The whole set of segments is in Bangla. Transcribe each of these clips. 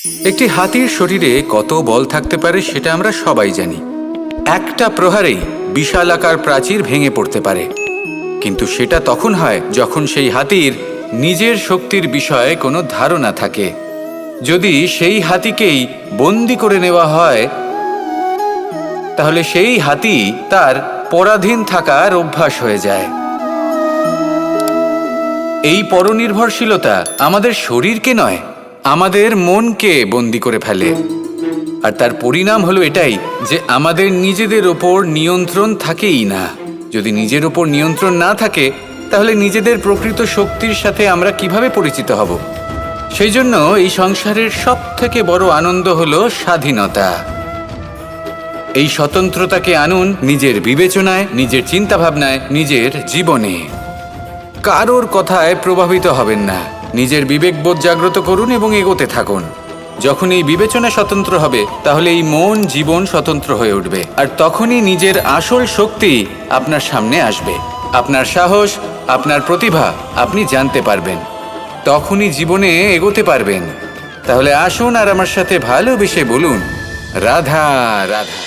একটি হাতির শরীরে কত বল থাকতে পারে সেটা আমরা সবাই জানি। একটা প্রহারেই বিশালাকার প্রাচীর ভেঙে পড়তে পারে, কিন্তু সেটা তখন হয় যখন সেই হাতির নিজের শক্তির বিষয়ে কোনো ধারণা থাকে। যদি সেই হাতিকেই বন্দি করে নেওয়া হয়, তাহলে সেই হাতি তার পরাধীন থাকার অভ্যাস হয়ে যায়। এই পরনির্ভরশীলতা আমাদের শরীরকে নয়, আমাদের মনকে বন্দি করে ফেলে। আর তার পরিণাম হলো এটাই যে আমাদের নিজেদের ওপর নিয়ন্ত্রণ থাকেই না। যদি নিজের ওপর নিয়ন্ত্রণ না থাকে, তাহলে নিজেদের প্রকৃত শক্তির সাথে আমরা কিভাবে পরিচিত হব? সেই জন্য এই সংসারের সবথেকে বড় আনন্দ হলো স্বাধীনতা। এই স্বতন্ত্রতাকে আনুন নিজের বিবেচনায়, নিজের চিন্তাভাবনায়, নিজের জীবনে। কারোর কথায় প্রভাবিত হবেন না। নিজের বিবেকবোধ জাগ্রত করুন এবং এগোতে থাকুন। যখন এই বিবেচনা স্বতন্ত্র হবে, তাহলে এই মন জীবন স্বতন্ত্র হয়ে উঠবে, আর তখনই নিজের আসল শক্তি আপনার সামনে আসবে। আপনার সাহস, আপনার প্রতিভা আপনি জানতে পারবেন, তখনই জীবনে এগোতে পারবেন। তাহলে আসুন আর আমার সাথে ভালোবেসে বলুন, রাধা রাধা।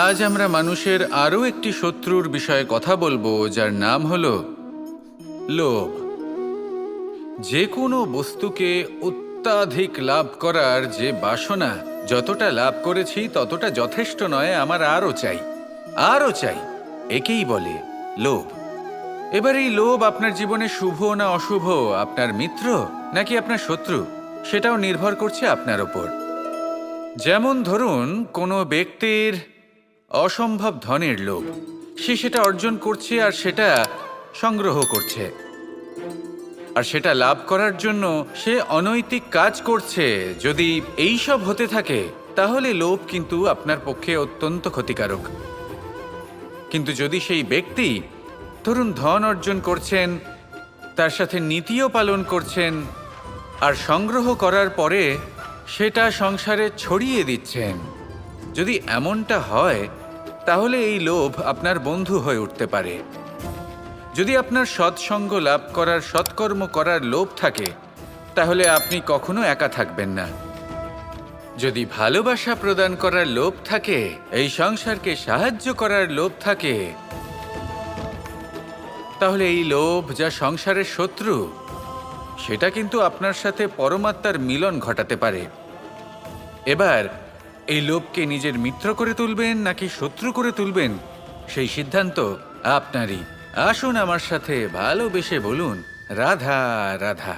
আজ আমরা মানুষের আরও একটি শত্রুর বিষয়ে কথা বলবো, যার নাম হলো লোভ। যে কোনো বস্তুকে অত্যাধিক লাভ করার যে বাসনা, যতটা লাভ করেছি ততটা যথেষ্ট নয়, আমার আরও চাই, আরও চাই, একেই বলে লোভ। এবার এই লোভ আপনার জীবনে শুভ না অশুভ, আপনার মিত্র নাকি আপনার শত্রু, সেটাও নির্ভর করছে আপনার ওপর। যেমন ধরুন, কোনো ব্যক্তির অসম্ভব ধনের লোভ, সে সেটা অর্জন করছে আর সেটা সংগ্রহ করছে, আর সেটা লাভ করার জন্য সে অনৈতিক কাজ করছে। যদি এই সব হতে থাকে, তাহলে লোভ কিন্তু আপনার পক্ষে অত্যন্ত ক্ষতিকারক। কিন্তু যদি সেই ব্যক্তি ধরুন ধন অর্জন করছেন, তার সাথে নীতিও পালন করছেন, আর সংগ্রহ করার পরে সেটা সংসারে ছড়িয়ে দিচ্ছেন, যদি এমনটা হয়, তাহলে এই লোভ আপনার বন্ধু হয়ে উঠতে পারে। যদি আপনার সৎসঙ্গ লাভ করার, সৎকর্ম করার লোভ থাকে, তাহলে আপনি কখনো একা থাকবেন না। যদি ভালোবাসা প্রদান করার লোভ থাকে, এই সংসারকে সাহায্য করার লোভ থাকে, তাহলে এই লোভ, যা সংসারের শত্রু, সেটা কিন্তু আপনার সাথে পরমাত্মার মিলন ঘটাতে পারে। এবার এই লোভকে নিজের মিত্র করে তুলবেন নাকি শত্রু করে তুলবেন, সেই সিদ্ধান্ত আপনারই। আসুন আমার সাথে ভালোবেসে বলুন, রাধা রাধা।